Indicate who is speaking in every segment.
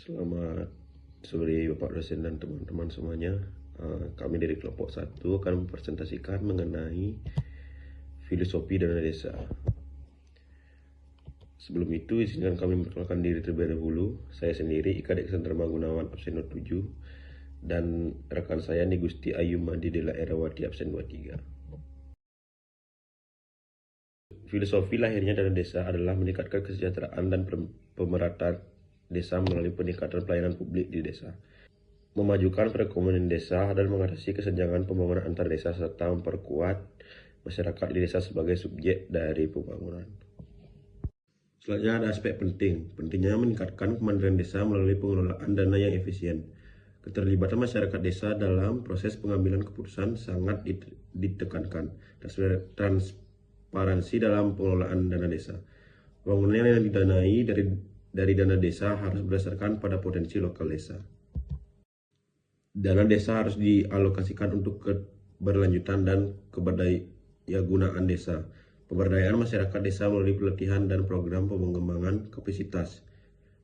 Speaker 1: Selamat sore Bapak dosen dan teman-teman semuanya. Kami dari kelompok 1 akan mempresentasikan mengenai filosofi dana desa. Sebelum itu, izinkan kami memperkenalkan diri terlebih dahulu. Saya sendiri Ika Deksandra Gunawan absen 27 dan rekan saya Nigusti Ayu Madi Dela Erawati absen 23. Filosofi lahirnya dana desa adalah meningkatkan kesejahteraan dan pemerataan desa melalui peningkatan pelayanan publik di desa, memajukan perekonomian desa dan mengatasi kesenjangan pembangunan antar desa serta memperkuat masyarakat di desa sebagai subjek dari pembangunan. Selanjutnya ada aspek pentingnya meningkatkan kemandirian desa melalui pengelolaan dana yang efisien. Keterlibatan masyarakat desa dalam proses pengambilan keputusan sangat ditekankan. Transparansi dalam pengelolaan dana desa. Pembangunan yang didanai dari dana desa harus berdasarkan pada potensi lokal desa. Dana desa harus dialokasikan untuk keberlanjutan dan keberdayagunaan desa. Pemberdayaan masyarakat desa melalui pelatihan dan program pengembangan kapasitas.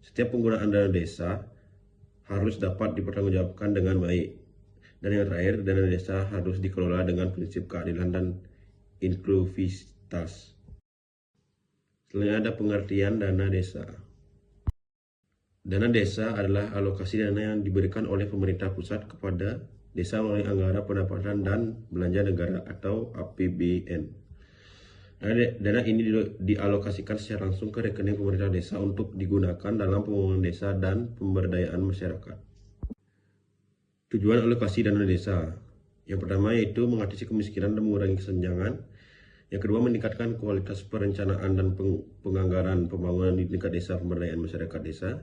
Speaker 1: Setiap penggunaan dana desa harus dapat dipertanggungjawabkan dengan baik. Dan yang terakhir, dana desa harus dikelola dengan prinsip keadilan dan inklusivitas. Selanjutnya ada pengertian dana desa. Dana desa adalah alokasi dana yang diberikan oleh pemerintah pusat kepada desa melalui anggaran pendapatan dan belanja negara atau APBN. Dana ini dialokasikan secara langsung ke rekening pemerintah desa untuk digunakan dalam pembangunan desa dan pemberdayaan masyarakat. Tujuan alokasi dana desa. Yang pertama yaitu mengatasi kemiskinan dan mengurangi kesenjangan. Yang kedua, meningkatkan kualitas perencanaan dan penganggaran pembangunan di tingkat desa, pemberdayaan masyarakat desa.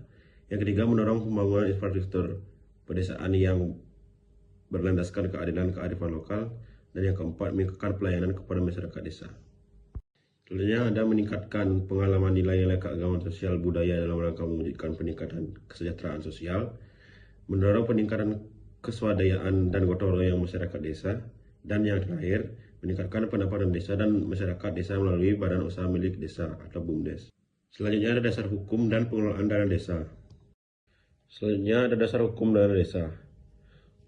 Speaker 1: Yang ketiga, mendorong pembangunan infrastruktur pedesaan yang berlandaskan keadilan kearifan lokal. Dan yang keempat, meningkatkan pelayanan kepada masyarakat desa. Selanjutnya ada meningkatkan pengalaman nilai-nilai keagamaan sosial budaya dalam rangka mewujudkan peningkatan kesejahteraan sosial, mendorong peningkatan keswadayaan dan gotong royong masyarakat desa, dan yang terakhir, meningkatkan pendapatan desa dan masyarakat desa melalui badan usaha milik desa atau BUMDes. Selanjutnya ada dasar hukum dan pengelolaan dana desa.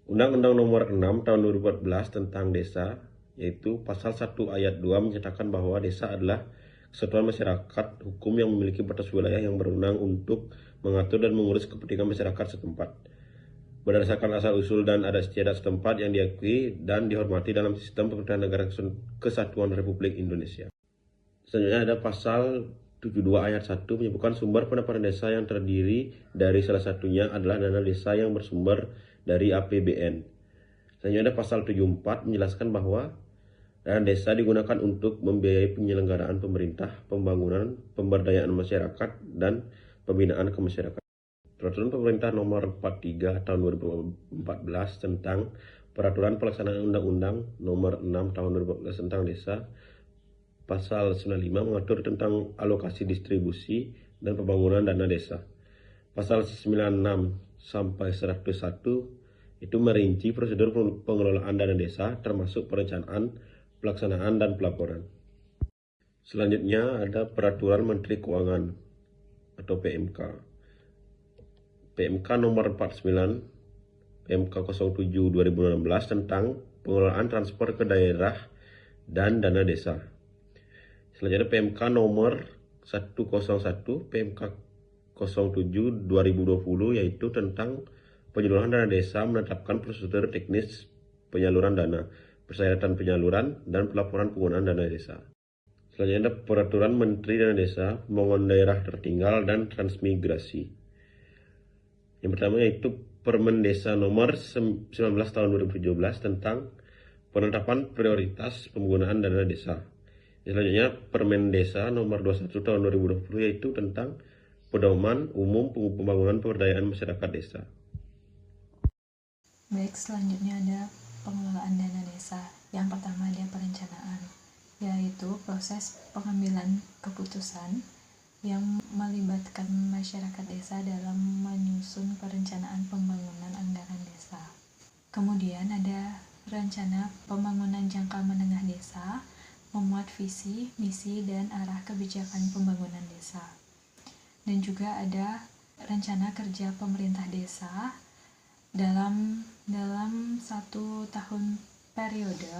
Speaker 1: Undang-Undang Nomor 6 Tahun 2014 tentang Desa, yaitu Pasal 1 Ayat 2 menyatakan bahwa desa adalah kesatuan masyarakat hukum yang memiliki batas wilayah yang berwenang untuk mengatur dan mengurus kepentingan masyarakat setempat berdasarkan asal-usul dan adat istiadat setempat yang diakui dan dihormati dalam sistem pemerintahan negara kesatuan Republik Indonesia. Selanjutnya ada Pasal 72 Ayat 1 menyebutkan sumber pendapatan desa yang terdiri dari salah satunya adalah dana desa yang bersumber dari APBN. Selanjutnya ada Pasal 74 menjelaskan bahwa dana desa digunakan untuk membiayai penyelenggaraan pemerintah, pembangunan, pemberdayaan masyarakat, dan pembinaan kemasyarakatan. Peraturan Pemerintah Nomor 43 Tahun 2014 tentang Peraturan Pelaksanaan Undang-Undang Nomor 6 Tahun 2014 tentang Desa, Pasal 95 mengatur tentang alokasi distribusi dan pembangunan dana desa. Pasal 96 sampai 101 itu merinci prosedur pengelolaan dana desa termasuk perencanaan, pelaksanaan, dan pelaporan. Selanjutnya ada Peraturan Menteri Keuangan atau PMK. PMK nomor 49 PMK 07 2016 tentang pengelolaan transfer ke daerah dan dana desa. Selanjutnya PMK nomor 101 PMK 07 2020 yaitu tentang penyaluran dana desa, menetapkan prosedur teknis penyaluran dana, persyaratan penyaluran, dan pelaporan penggunaan dana desa. Selanjutnya ada Peraturan Menteri Dana Desa, Pembangunan Daerah Tertinggal, dan Transmigrasi. Yang pertama yaitu Permen Desa Nomor 19 Tahun 2017 tentang penetapan prioritas penggunaan dana desa. Selanjutnya Permen Desa Nomor 21 Tahun 2020 yaitu tentang pedoman umum pembangunan pemberdayaan masyarakat desa.
Speaker 2: Baik, selanjutnya ada pengelolaan dana desa. Yang pertama ada perencanaan, yaitu proses pengambilan keputusan yang melibatkan masyarakat desa dalam menyusun perencanaan pembangunan anggaran desa. Kemudian ada rencana pembangunan jangka menengah desa, memuat visi, misi, dan arah kebijakan pembangunan desa. Dan juga ada rencana kerja pemerintah desa dalam 1 tahun periode,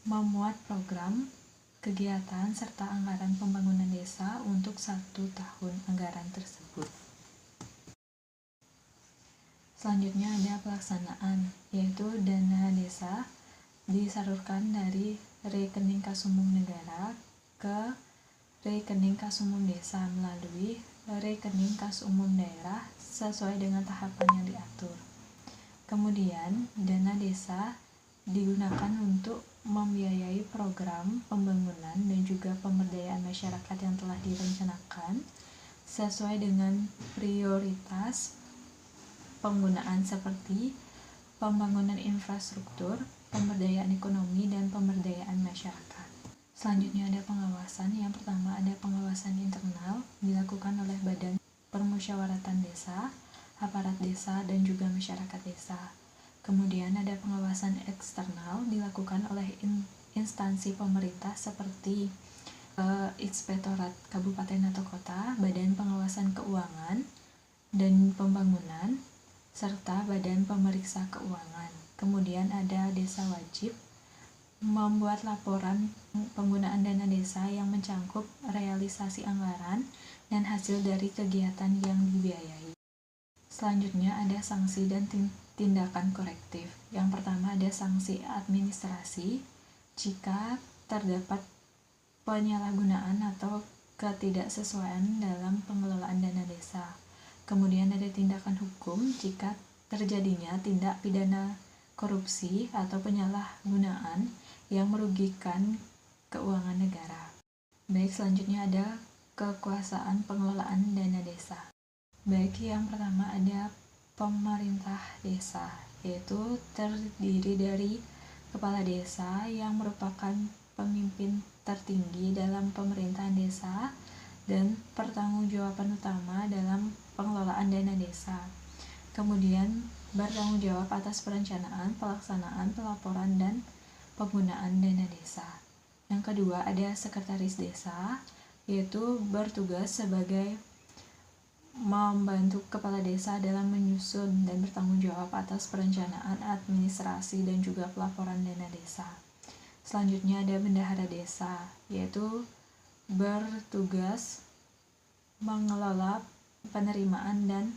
Speaker 2: memuat program, kegiatan, serta anggaran pembangunan desa untuk 1 tahun anggaran tersebut. Selanjutnya ada pelaksanaan, yaitu dana desa disalurkan dari rekening kas umum negara ke rekening kas umum desa melalui rekening kas umum daerah sesuai dengan tahapan yang diatur. Kemudian, dana desa digunakan untuk membiayai program pembangunan dan juga pemberdayaan masyarakat yang telah direncanakan sesuai dengan prioritas penggunaan seperti pembangunan infrastruktur, pemberdayaan ekonomi, dan pemberdayaan masyarakat. Selanjutnya ada pengawasan. Yang pertama ada pengawasan internal dilakukan oleh Badan Permusyawaratan Desa, aparat desa, dan juga masyarakat desa. Kemudian ada pengawasan eksternal dilakukan oleh instansi pemerintah seperti Inspektorat Kabupaten atau Kota, Badan Pengawasan Keuangan dan Pembangunan, serta Badan Pemeriksa Keuangan. Kemudian ada desa wajib membuat laporan penggunaan dana desa yang mencangkup realisasi anggaran dan hasil dari kegiatan yang dibiayai. Selanjutnya ada sanksi dan tindakan korektif. Yang pertama ada sanksi administrasi jika terdapat penyalahgunaan atau ketidaksesuaian dalam pengelolaan dana desa. Kemudian ada tindakan hukum jika terjadinya tindak pidana korupsi atau penyalahgunaan yang merugikan keuangan negara. Baik, selanjutnya ada kekuasaan pengelolaan dana desa. Baik, yang pertama ada pemerintah desa, yaitu terdiri dari kepala desa yang merupakan pemimpin tertinggi dalam pemerintahan desa dan pertanggungjawaban utama dalam pengelolaan dana desa. Kemudian bertanggung jawab atas perencanaan, pelaksanaan, pelaporan, dan penggunaan dana desa. Yang kedua ada sekretaris desa, yaitu bertugas sebagai membantu kepala desa dalam menyusun dan bertanggung jawab atas perencanaan, administrasi, dan juga pelaporan dana desa. Selanjutnya ada bendahara desa, yaitu bertugas mengelola penerimaan dan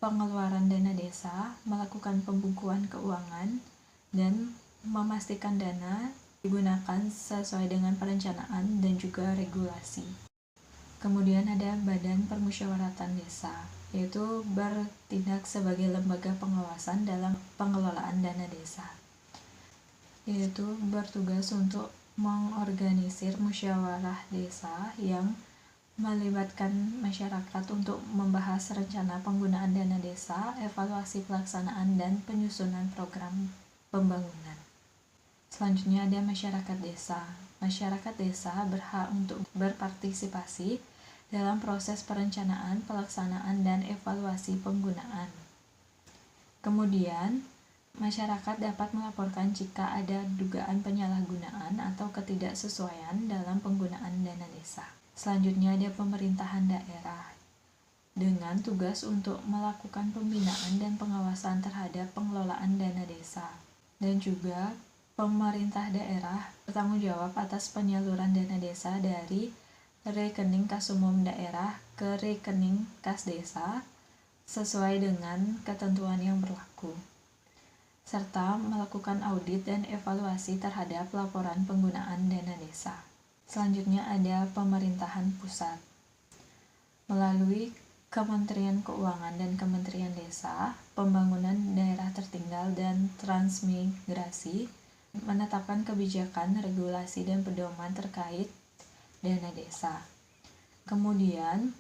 Speaker 2: pengeluaran dana desa, melakukan pembukuan keuangan, dan memastikan dana digunakan sesuai dengan perencanaan dan juga regulasi. Kemudian ada Badan Permusyawaratan Desa, yaitu bertindak sebagai lembaga pengawasan dalam pengelolaan dana desa, yaitu bertugas untuk mengorganisir musyawarah desa yang melibatkan masyarakat untuk membahas rencana penggunaan dana desa, evaluasi pelaksanaan, dan penyusunan program pembangunan. Selanjutnya ada masyarakat desa. Masyarakat desa berhak untuk berpartisipasi dalam proses perencanaan, pelaksanaan, dan evaluasi penggunaan. Kemudian, masyarakat dapat melaporkan jika ada dugaan penyalahgunaan atau ketidaksesuaian dalam penggunaan dana desa. Selanjutnya ada pemerintahan daerah dengan tugas untuk melakukan pembinaan dan pengawasan terhadap pengelolaan dana desa, dan juga pemerintah daerah bertanggung jawab atas penyaluran dana desa dari rekening kas umum daerah ke rekening kas desa sesuai dengan ketentuan yang berlaku, serta melakukan audit dan evaluasi terhadap laporan penggunaan dana desa. Selanjutnya ada pemerintahan pusat. Melalui Kementerian Keuangan dan Kementerian Desa, Pembangunan Daerah Tertinggal dan Transmigrasi menetapkan kebijakan, regulasi, dan pedoman terkait dana desa. Kemudian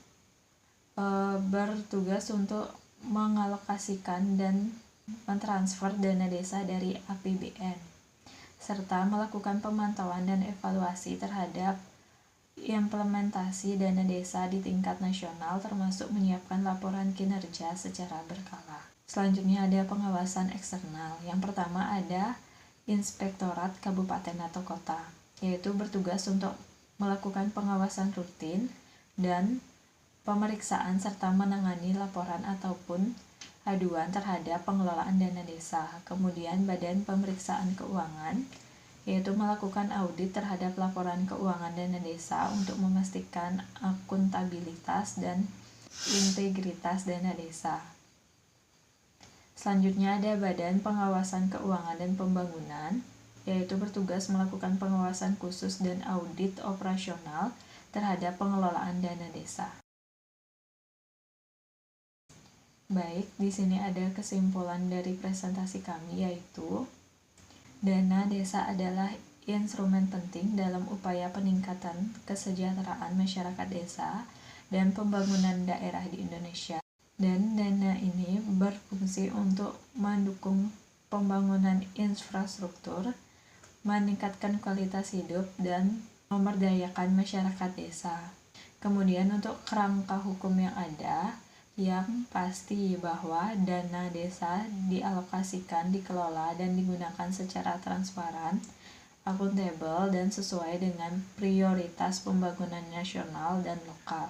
Speaker 2: bertugas untuk mengalokasikan dan mentransfer dana desa dari APBN, serta melakukan pemantauan dan evaluasi terhadap implementasi dana desa di tingkat nasional, termasuk menyiapkan laporan kinerja secara berkala. Selanjutnya ada pengawasan eksternal. Yang pertama ada Inspektorat Kabupaten atau Kota, yaitu bertugas untuk melakukan pengawasan rutin dan pemeriksaan serta menangani laporan ataupun aduan terhadap pengelolaan dana desa. Kemudian Badan Pemeriksaan Keuangan, yaitu melakukan audit terhadap laporan keuangan dana desa untuk memastikan akuntabilitas dan integritas dana desa. Selanjutnya ada Badan Pengawasan Keuangan dan Pembangunan, yaitu bertugas melakukan pengawasan khusus dan audit operasional terhadap pengelolaan dana desa. Baik, di sini ada kesimpulan dari presentasi kami, yaitu dana desa adalah instrumen penting dalam upaya peningkatan kesejahteraan masyarakat desa dan pembangunan daerah di Indonesia. Dan dana ini berfungsi untuk mendukung pembangunan infrastruktur, meningkatkan kualitas hidup, dan memberdayakan masyarakat desa. Kemudian untuk kerangka hukum yang ada, yang pasti bahwa dana desa dialokasikan, dikelola, dan digunakan secara transparan, akuntabel, dan sesuai dengan prioritas pembangunan nasional dan lokal.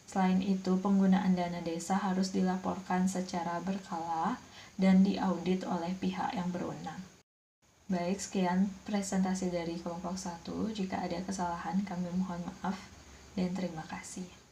Speaker 2: Selain itu, penggunaan dana desa harus dilaporkan secara berkala dan diaudit oleh pihak yang berwenang. Baik, sekian presentasi dari kelompok 1. Jika ada kesalahan, kami mohon maaf dan terima kasih.